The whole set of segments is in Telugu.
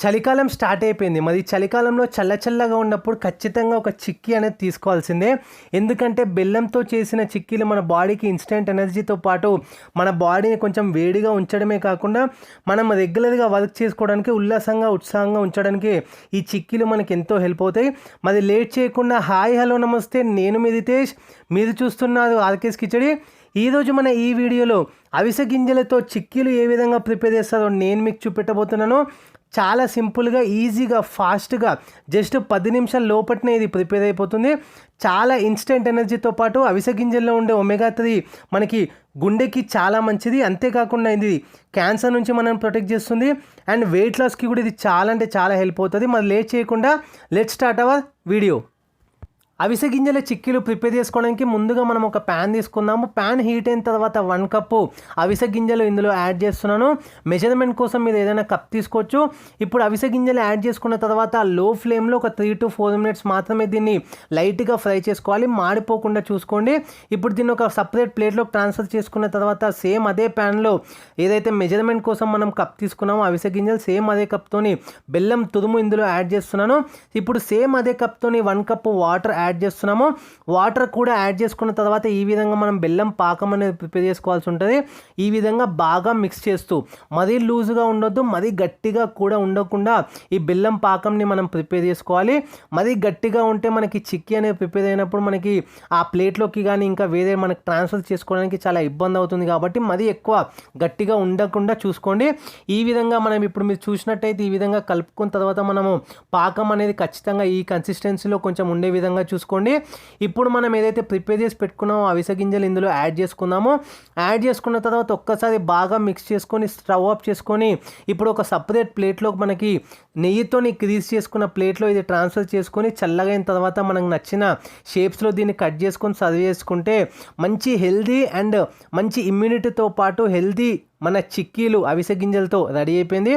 చలికాలం స్టార్ట్ అయిపోయింది. మరి చలికాలంలో చల్లగా ఉన్నప్పుడు ఖచ్చితంగా ఒక చిక్కీ అనేది తీసుకోవాల్సిందే. ఎందుకంటే బెల్లంతో చేసిన చిక్కీలు మన బాడీకి ఇన్స్టెంట్ ఎనర్జీతో పాటు మన బాడీని కొంచెం వేడిగా ఉంచడమే కాకుండా మనం రెగ్యులర్గా వర్క్ చేసుకోవడానికి ఉత్సాహంగా ఉంచడానికి ఈ చిక్కీలు మనకి ఎంతో హెల్ప్ అవుతాయి. మరి లేట్ చేయకుండా హాయ్ హలో నమస్తే, నేను మీ రితేష్, మీరు చూస్తున్నారు ఆర్కేస్ కిచడి. ఈరోజు మన ఈ వీడియోలో అవిసె గింజలతో చిక్కీలు ఏ విధంగా ప్రిపేర్ చేస్తారో నేను మీకు చూపెట్టబోతున్నాను. చాలా సింపుల్గా, ఈజీగా, ఫాస్ట్గా జస్ట్ 10 నిమిషాల లోపట్నే ఇది ప్రిపేర్ అయిపోతుంది. చాలా ఇన్స్టెంట్ ఎనర్జీతో పాటు అవిసె గింజల్లో ఉండే ఒమేగా 3 మనకి గుండెకి చాలా మంచిది. అంతేకాకుండా ఇది క్యాన్సర్ నుంచి మనం ప్రొటెక్ట్ చేస్తుంది అండ్ వెయిట్ లాస్కి కూడా ఇది చాలా అంటే చాలా హెల్ప్ అవుతుంది. మరి లేట్ చేయకుండా లెట్స్ స్టార్ట్ అవర్ వీడియో. అవిసె గింజల చిక్కీలు ప్రిపేర్ చేసుకోవడానికి ముందుగా మనం ఒక ప్యాన్ తీసుకుందాము. ప్యాన్ హీట్ అయిన తర్వాత 1 కప్పు అవిసె గింజలు ఇందులో యాడ్ చేస్తున్నాను. మెజర్మెంట్ కోసం మీరు ఏదైనా కప్ తీసుకోవచ్చు. ఇప్పుడు అవిసె గింజలు యాడ్ చేసుకున్న తర్వాత లో ఫ్లేమ్లో ఒక 3 to 4 మినిట్స్ మాత్రమే దీన్ని లైట్గా ఫ్రై చేసుకోవాలి, మాడిపోకుండా చూసుకోండి. ఇప్పుడు దీన్ని ఒక సపరేట్ ప్లేట్లోకి ట్రాన్స్ఫర్ చేసుకున్న తర్వాత సేమ్ అదే ప్యాన్లో ఏదైతే మెజర్మెంట్ కోసం మనం కప్ తీసుకున్నామో అవిసె గింజలు సేమ్ అదే కప్తోని బెల్లం తురుము ఇందులో యాడ్ చేస్తున్నాను. ఇప్పుడు సేమ్ అదే కప్తోని 1 కప్పు వాటర్ యాడ్ చేస్తున్నాము. వాటర్ కూడా యాడ్ చేసుకున్న తర్వాత ఈ విధంగా మనం బెల్లం పాకం అనేది ప్రిపేర్ చేసుకోవాల్సి ఉంటుంది. ఈ విధంగా బాగా మిక్స్ చేస్తూ, మరీ లూజ్గా ఉండొద్దు, మరీ గట్టిగా కూడా ఉండకుండా ఈ బెల్లం పాకంని మనం ప్రిపేర్ చేసుకోవాలి. మరీ గట్టిగా ఉంటే మనకి చిక్కీ అనేది ప్రిపేర్ అయినప్పుడు మనకి ఆ ప్లేట్లోకి కానీ ఇంకా వేరే మనకి ట్రాన్స్ఫర్ చేసుకోవడానికి చాలా ఇబ్బంది అవుతుంది. కాబట్టి మరీ ఎక్కువ గట్టిగా ఉండకుండా చూసుకోండి. ఈ విధంగా మనం ఇప్పుడు మీరు చూసినట్టయితే ఈ విధంగా కలుపుకున్న తర్వాత మనము పాకం అనేది ఖచ్చితంగా ఈ కన్సిస్టెన్సీలో కొంచెం ఉండే విధంగా చూసుకోండి. ఇప్పుడు మనం ఏదైతే ప్రిపేర్ చేసి పెట్టుకున్నామో అవిసె గింజలు ఇందులో యాడ్ చేసుకుందాము. యాడ్ చేసుకున్న తర్వాత ఒక్కసారి బాగా మిక్స్ చేసుకొని స్టవ్ ఆఫ్ చేసుకొని ఇప్పుడు ఒక సపరేట్ ప్లేట్లోకి మనకి నెయ్యితోని గ్రీస్ చేసుకున్న ప్లేట్లో ఇది ట్రాన్స్ఫర్ చేసుకొని చల్లగా అయిన తర్వాత మనకు నచ్చిన షేప్స్లో దీన్ని కట్ చేసుకొని సర్వ్ చేసుకుంటే మంచి హెల్దీ అండ్ మంచి ఇమ్యూనిటీతో పాటు హెల్దీ మన చిక్కీలు అవిసె గింజలతో రెడీ అయిపోయింది.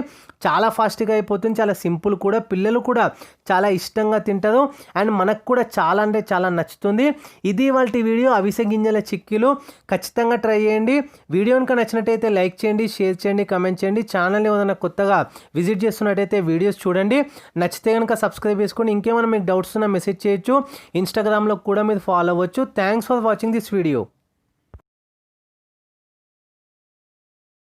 చాలా ఫాస్ట్గా అయిపోతుంది, చాలా సింపుల్ కూడా, పిల్లలు కూడా చాలా ఇష్టంగా తింటారు అండ్ మనకు కూడా చాలా అంటే చాలా నచ్చుతుంది. ఇది వాళ్ళ వీడియో అవిసె గింజల చిక్కీలు. ఖచ్చితంగా ట్రై చేయండి. వీడియో కనుక నచ్చినట్టయితే లైక్ చేయండి, షేర్ చేయండి, కమెంట్ చేయండి. ఛానల్ని ఏదైనా కొత్తగా విజిట్ చేస్తున్నట్టయితే వీడియోస్ చూడండి. నచ్చితే కనుక సబ్స్క్రైబ్ చేసుకొని ఇంకేమైనా మీకు డౌట్స్ ఉన్నా మెసేజ్ చేయొచ్చు. ఇన్స్టాగ్రామ్లో కూడా మీరు ఫాలో అవ్వచ్చు. Thanks for watching this video.